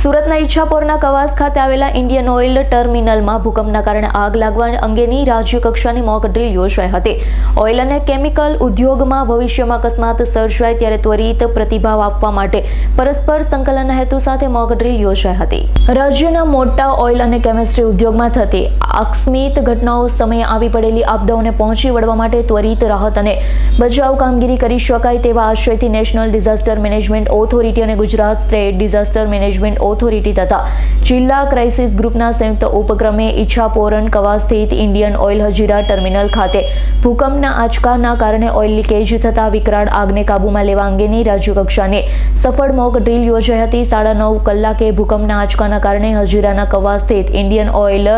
સુરતના ઈચ્છાપોરના કવાસ ખાતે આવેલા ઇન્ડિયન ઓઇલ ટર્મિનલમાં ભૂકંપના કારણે આગ લાગવા અંગેની રાજ્ય કક્ષાની મોક ડ્રીલ યોજાઈ હતી. ઓઇલ અને કેમિકલ ઉદ્યોગમાં ભવિષ્યમાં અકસ્માત સર્જાય ત્યારે ત્વરિત પ્રતિભાવ આપવા માટે પરસ્પર સંકલનના હેતુ સાથે મોક ડ્રીલ યોજાઈ હતી. રાજ્યના મોટા ઓઇલ અને કેમિસ્ટ્રી ઉદ્યોગમાં થતી આકસ્મિક ઘટનાઓ સમયે આવી પડેલી આપદાઓને પહોંચી વળવા માટે ત્વરિત રાહત અને બચાવ કામગીરી કરી શકાય તેવા આશયથી નેશનલ ડિઝાસ્ટર મેનેજમેન્ટ ઓથોરિટી અને Gujarat state disaster management authority તથા જિલ્લા ક્રાઇસિસ ગ્રુપના સંયુક્ત ઉપક્રમે ઈચ્છાપોરન કવાસ સ્થિત ઇન્ડિયન ઓઇલ હજીરા ટર્મિનલ ખાતે ભૂકંપના આંચકાના કારણે ઓઇલ લીકેજ થતા વિકરાળ આગને કાબૂમાં લેવા અંગેની રાજ્યકક્ષાની સફળ મોક ડ્રીલ યોજાઈ હતી. 9:30 કલાકે ભૂકંપના આંચકાના કારણે હજીરાના કવાસ સ્થિત ઇન્ડિયન ઓઇલ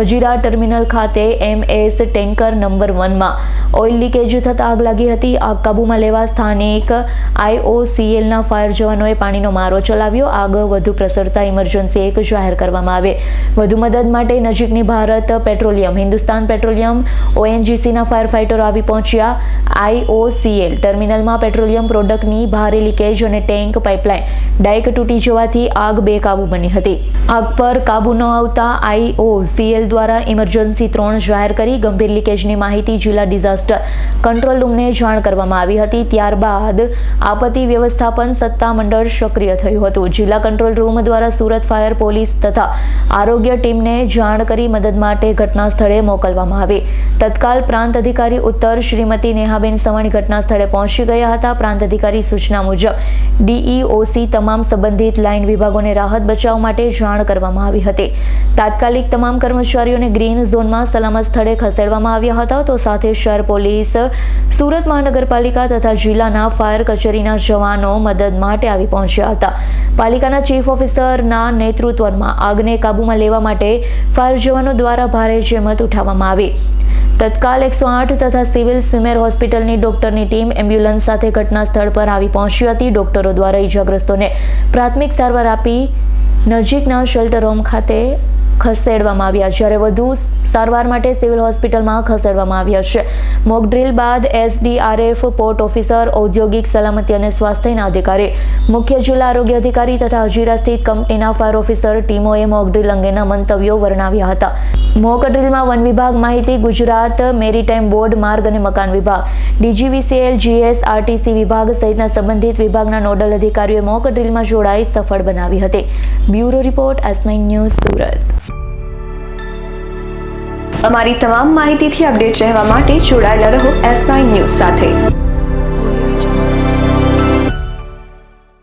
હજીરા ટર્મિનલ ખાતે MS ટેન્કર નંબર 1માં ઓઇલ લીકેજ થતા આગ લાગી હતી. આગ કાબૂમાં લેવા સ્થાનિક IOCLના ફાયર જવાનોએ પાણીનો મારો ચલાવ્યો. આગ વધુ પ્રસરતા ઇમરજન્સી 1 જાહેર કરવામાં આવે. વધુ મદદ માટે નજીકની ભારત પેટ્રોલિયમ, હિન્દુસ્તાન પેટ્રોલિયમ, ONGCના ફાયર ફાઇટરો આવી પહોંચ્યા. IOCL ટર્મિનલમાં પેટ્રોલિયમ પ્રોડક્ટની ભારે લીકેજ અને ટેન્ક પાઇપલાઇન ડાયક તૂટી જવાથી આગ બેકાબૂ બની હતી. આગ પર કાબૂ ન આવતા IOCL દ્વારા ઇમરજન્સી 3 જાહેર કરી ગંભીર લીકેજની માહિતી જિલ્લા ડિઝાસ્ટર કંટ્રોલ રૂમને જાણ કરવામાં આવી હતી. ત્યારબાદ આપત્તિ વ્યવસ્થાપન સત્તામંડળ સક્રિય થયું હતું. જિલ્લા કંટ્રોલ રૂમ દ્વારા સુરત ફાયર, પોલીસ તથા આરોગ્ય ટીમને જાણ કરી મદદ માટે ઘટના સ્થળે મોકલવામાં આવી. તત્કાલ પ્રાંત અધિકારી ઉત્તર શ્રીમતી નેહાબેન સવાણી ઘટના સ્થળે પહોંચી ગયા હતા. પ્રાંત અધિકારી સૂચના મુજબ DEOC તમામ સંબંધિત લાઇન વિભાગોને રાહત બચાવ માટે જાણ કરવામાં આવી હતી. તાત્કાલિક તમામ કર્મચારીઓને ગ્રીન ઝોનમાં સલામત સ્થળે ખસેડવામાં આવ્યા હતા. તો સાથે શહેર પોલીસ, સુરત મહાનગરપાલિકા તથા જિલ્લાના ફાયર કચેરીના જવાનો મદદ માટે આવી પહોંચ્યા હતા. પાલિકાના ચીફ ઓફિસરના નેતૃત્વમાં આગને કાબૂમાં લેવા માટે ફાયર જવાનો દ્વારા ભારે જહેમત ઉઠાવવામાં આવી. તત્કાલ 108 તથા સિવિલ સ્વિમેર હોસ્પિટલની ડોક્ટરની ટીમ એમ્બ્યુલન્સ સાથે ઘટના સ્થળ પર આવી પહોંચી હતી. ડોક્ટરો દ્વારા ઇજાગ્રસ્તોને પ્રાથમિક સારવાર આપી નજીકના શેલ્ટર હોમ ખાતે ખસેડવામાં આવ્યા, જ્યારે વધુ સારવાર માટે સિવિલ હોસ્પિટલમાં ખસેડવામાં આવ્યા છે. મોક ડ્રીલ બાદ SDRF, પોર્ટ ઓફિસર, ઔદ્યોગિક સલામતી અને સ્વાસ્થ્યના અધિકારી, મુખ્ય જિલ્લા આરોગ્ય અધિકારી તથા હજીરા સ્થિત કંપનીના ફાયર ઓફિસર ટીમોએ મોક ડ્રીલ અંગેના મંતવ્યો વર્ણવ્યા હતા. મોક ડ્રીલમાં વન વિભાગ, માહિતી, ગુજરાત મેરીટાઈમ બોર્ડ, માર્ગ અને મકાન વિભાગ, DGVCL, GS, RTC વિભાગ સહિતના સંબંધિત વિભાગના નોડલ અધિકારીઓએ મોક ડ્રીલમાં જોડાઈ સફળ બનાવી હતી. Bureau report, S9 news, Surat. અમારી તમામ માહિતીથી અપડેટ રહેવા માટે જોડાયેલા રહો S9 ન્યૂઝ સાથે.